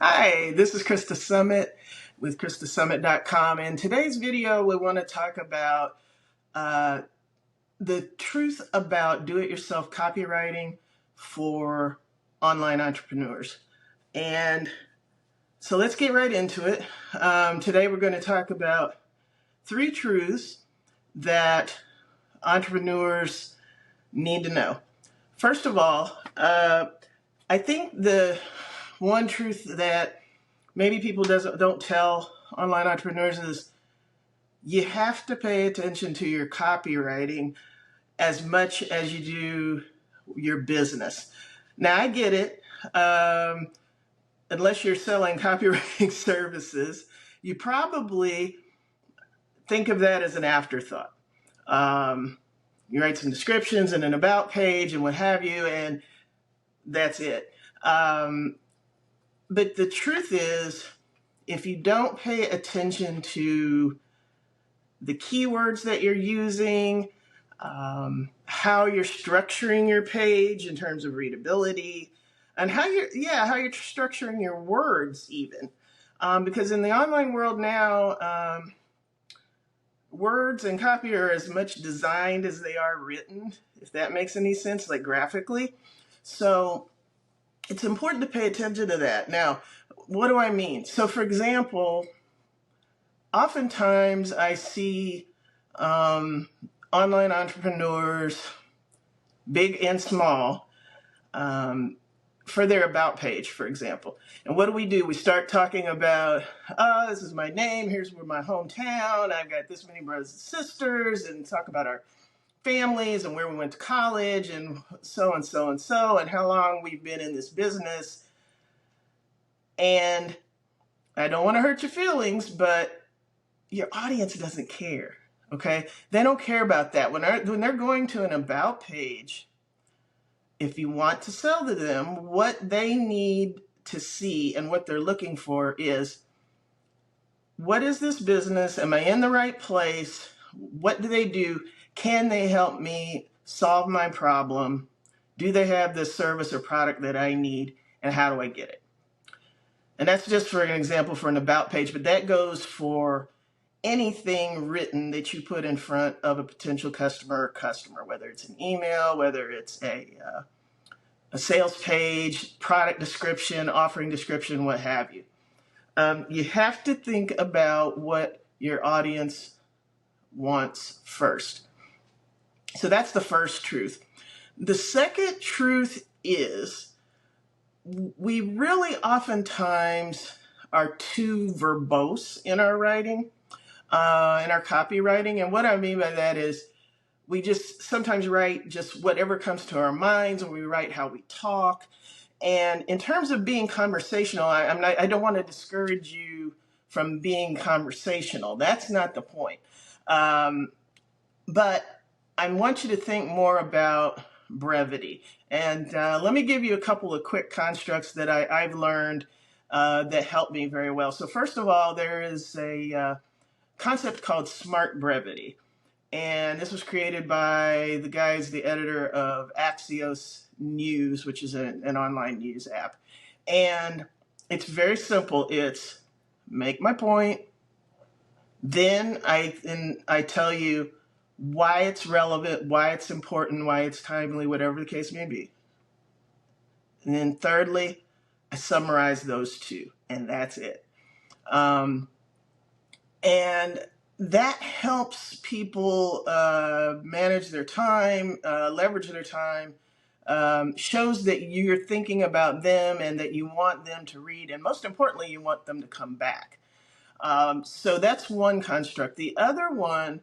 Hi, this is Krista Summit with KristaSummit.com. In today's video, we want to talk about uh, the truth about do-it-yourself copywriting for online entrepreneurs. And so let's get right into it. Today, we're going to talk about 3 truths that entrepreneurs need to know. First of all, I think the one truth that maybe people don't tell online entrepreneurs is you have to pay attention to your copywriting as much as you do your business. Now, I get it. Unless you're selling copywriting services, you probably think of that as an afterthought. You write some descriptions and an about page and what have you, and that's it. But the truth is, if you don't pay attention to the keywords that you're using, how you're structuring your page in terms of readability, and how you're structuring your words even, because in the online world now, words and copy are as much designed as they are written, if that makes any sense, like graphically. So it's important to pay attention to that. Now, what do I mean? So, for example, oftentimes I see online entrepreneurs, big and small, for their about page, for example. And what do? We start talking about, this is my name, here's where my hometown, I've got this many brothers and sisters, and talk about our families and where we went to college and so and so and so, and how long we've been in this business. And I don't want to hurt your feelings, but your audience doesn't care, okay? They don't care about that. When they're going to an about page, if you want to sell to them, what they need to see and what they're looking for is, what is this business? Am I in the right place? What do they do? Can they help me solve my problem? Do they have this service or product that I need? And how do I get it? And that's just for an example for an about page, but that goes for anything written that you put in front of a potential customer, whether it's an email, whether it's a sales page, product description, offering description, what have you. You have to think about what your audience wants first. So that's the first truth. The second truth is, we really oftentimes are too verbose in our writing, in our copywriting. And what I mean by that is, we just sometimes write just whatever comes to our minds, and we write how we talk. And in terms of being conversational, I don't want to discourage you from being conversational. That's not the point. But I want you to think more about brevity. And let me give you a couple of quick constructs that I've learned that help me very well. So first of all, there is a concept called smart brevity. And this was created by the editor of Axios News, which is an online news app. And it's very simple. It's make my point, then I tell you why it's relevant, why it's important, why it's timely, whatever the case may be. And then thirdly, I summarize those two, and that's it. And that helps people manage their time, leverage their time, shows that you're thinking about them and that you want them to read, and most importantly, you want them to come back. So that's one construct. The other one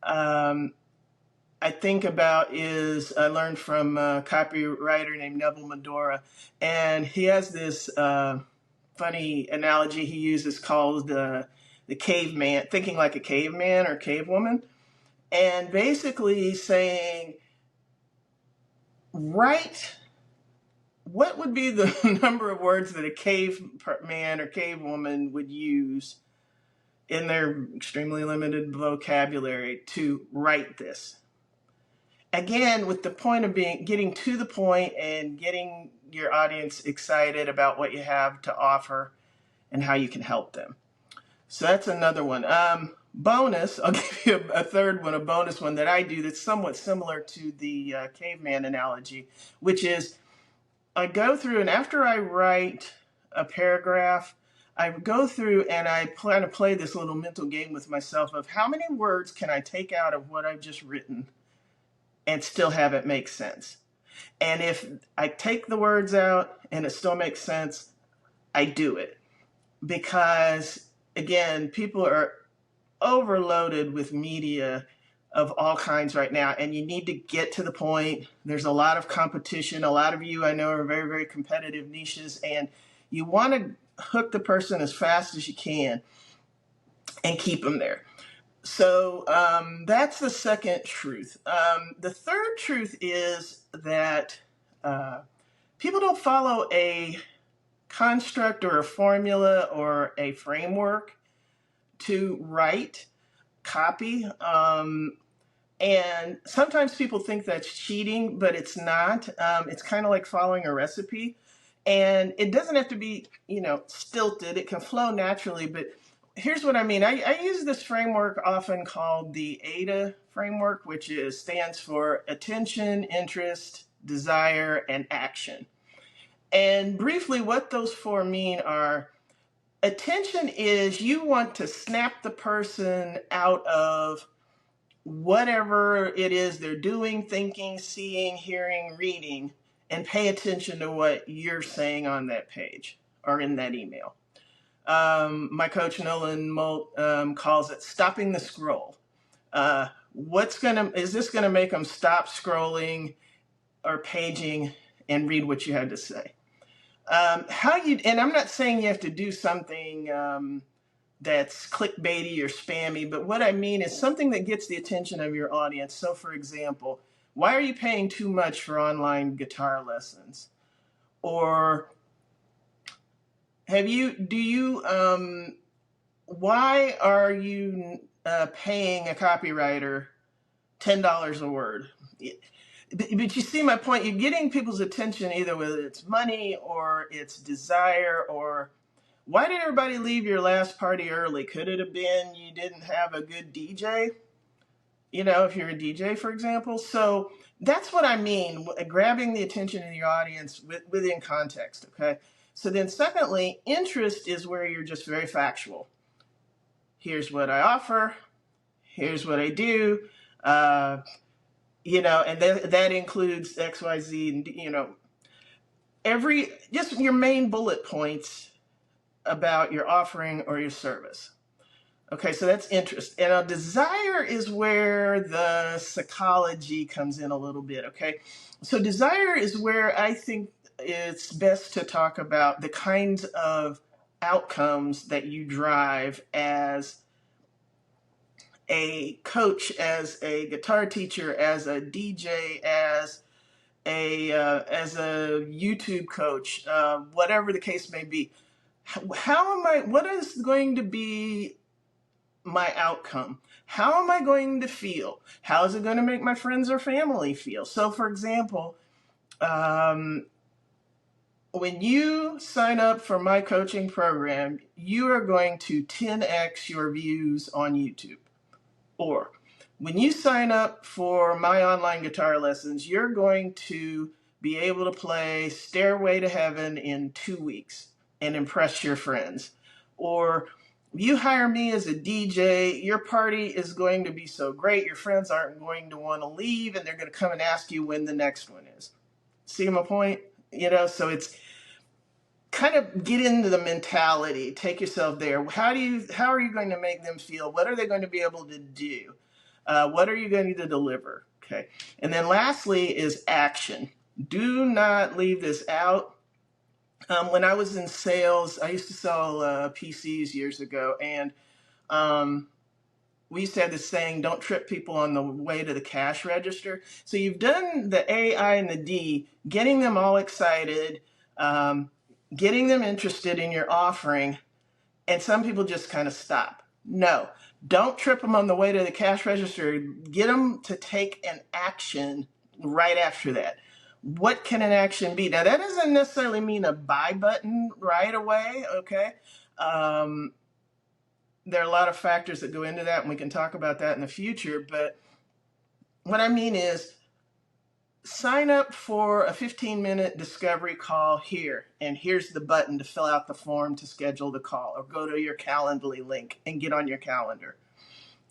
I think about is, I learned from a copywriter named Neville Medora, and he has this funny analogy he uses called the caveman, thinking like a caveman or cavewoman, and basically saying, write what would be the number of words that a caveman or cavewoman would use in their extremely limited vocabulary to write this. Again, with the point of getting to the point and getting your audience excited about what you have to offer and how you can help them. So that's another one. Bonus, I'll give you a third one, a bonus one that I do that's somewhat similar to the caveman analogy, which is I go through, and after I write a paragraph, I go through and I plan to play this little mental game with myself of how many words can I take out of what I've just written and still have it make sense. And if I take the words out and it still makes sense, I do it. Because, again, people are overloaded with media of all kinds right now, and you need to get to the point. There's a lot of competition. A lot of you I know are very, very competitive niches, and you want to hook the person as fast as you can and keep them there. So that's the second truth. The third truth is that people don't follow a construct or a formula or a framework to write copy. And sometimes people think that's cheating, but it's not. It's kind of like following a recipe. And it doesn't have to be, stilted. It can flow naturally. But here's what I mean. I use this framework often called the AIDA framework, which stands for attention, interest, desire, and action. And briefly, what those four mean are: attention is you want to snap the person out of whatever it is they're doing, thinking, seeing, hearing, reading, and pay attention to what you're saying on that page or in that email. My coach Nolan Molt calls it stopping the scroll. Is this gonna make them stop scrolling or paging and read what you had to say? And I'm not saying you have to do something that's clickbaity or spammy, but what I mean is something that gets the attention of your audience. So, for example, why are you paying too much for online guitar lessons? Or why are you paying a copywriter $10 a word? But you see my point. You're getting people's attention either whether it's money or it's desire, or why did everybody leave your last party early? Could it have been you didn't have a good DJ? If you're a DJ, for example. So that's what I mean, grabbing the attention of your audience within context, okay? So then secondly, interest is where you're just very factual. Here's what I offer. Here's what I do. And that includes X, Y, Z, and, just your main bullet points about your offering or your service. Okay, so that's interest. And a desire is where the psychology comes in a little bit, okay? So desire is where I think it's best to talk about the kinds of outcomes that you drive as a coach, as a guitar teacher, as a DJ, as a YouTube coach, whatever the case may be. What is going to be my outcome? How am I going to feel? How is it going to make my friends or family feel? So, for example, when you sign up for my coaching program, you are going to 10x your views on YouTube. Or when you sign up for my online guitar lessons, you're going to be able to play Stairway to Heaven in 2 weeks and impress your friends. Or you hire me as a DJ, your party is going to be so great, your friends aren't going to want to leave, and they're going to come and ask you when the next one is. See my point? So it's kind of get into the mentality, take yourself there. How are you going to make them feel? What are they going to be able to do? What are you going to deliver? Okay. And then lastly is action. Do not leave this out. When I was in sales, I used to sell PCs years ago, and we used to have this saying, don't trip people on the way to the cash register. So you've done the A, I, and the D, getting them all excited, getting them interested in your offering, and some people just kind of stop. No, don't trip them on the way to the cash register. Get them to take an action right after that. What can an action be? Now, that doesn't necessarily mean a buy button right away, okay? There are a lot of factors that go into that, and we can talk about that in the future. But what I mean is, sign up for a 15-minute discovery call here, and here's the button to fill out the form to schedule the call, or go to your Calendly link and get on your calendar,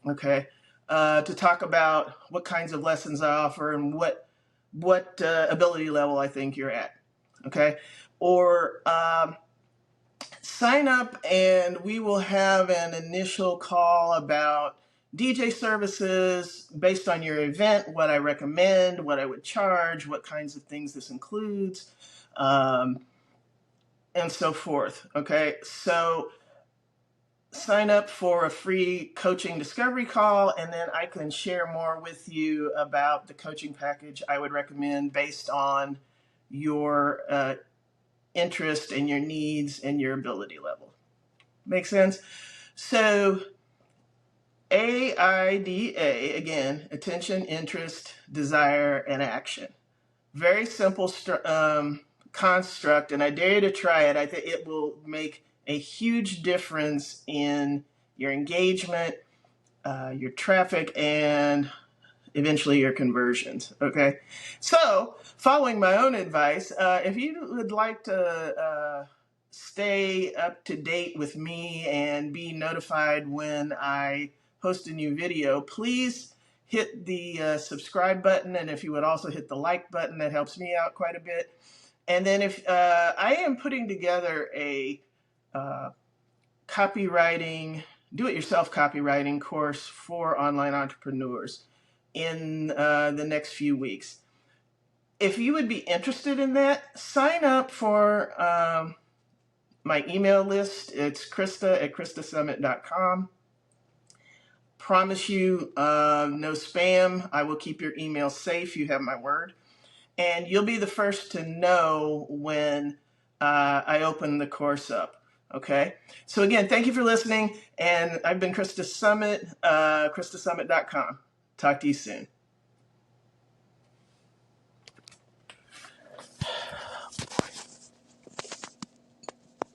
okay? To talk about what kinds of lessons I offer and what ability level I think you're at, okay? Or sign up and we will have an initial call about DJ services based on your event, what I recommend, what I would charge, what kinds of things this includes, and so forth, okay? So sign up for a free coaching discovery call, and then I can share more with you about the coaching package I would recommend based on your interest and your needs and your ability level. Make sense? So AIDA, again, attention, interest, desire, and action. Very simple construct, and I dare you to try it. I think it will make a huge difference in your engagement, your traffic, and eventually your conversions, okay? So, following my own advice, if you would like to stay up to date with me and be notified when I post a new video, please hit the subscribe button, and if you would also hit the like button, that helps me out quite a bit. And then if I am putting together a do-it-yourself copywriting course for online entrepreneurs in the next few weeks. If you would be interested in that, sign up for my email list. It's Krista@KristaSummit.com. Promise you no spam. I will keep your email safe. You have my word. And you'll be the first to know when I open the course up. Okay? So again, thank you for listening. And I've been Krista Summit, KristaSummit.com. Talk to you soon.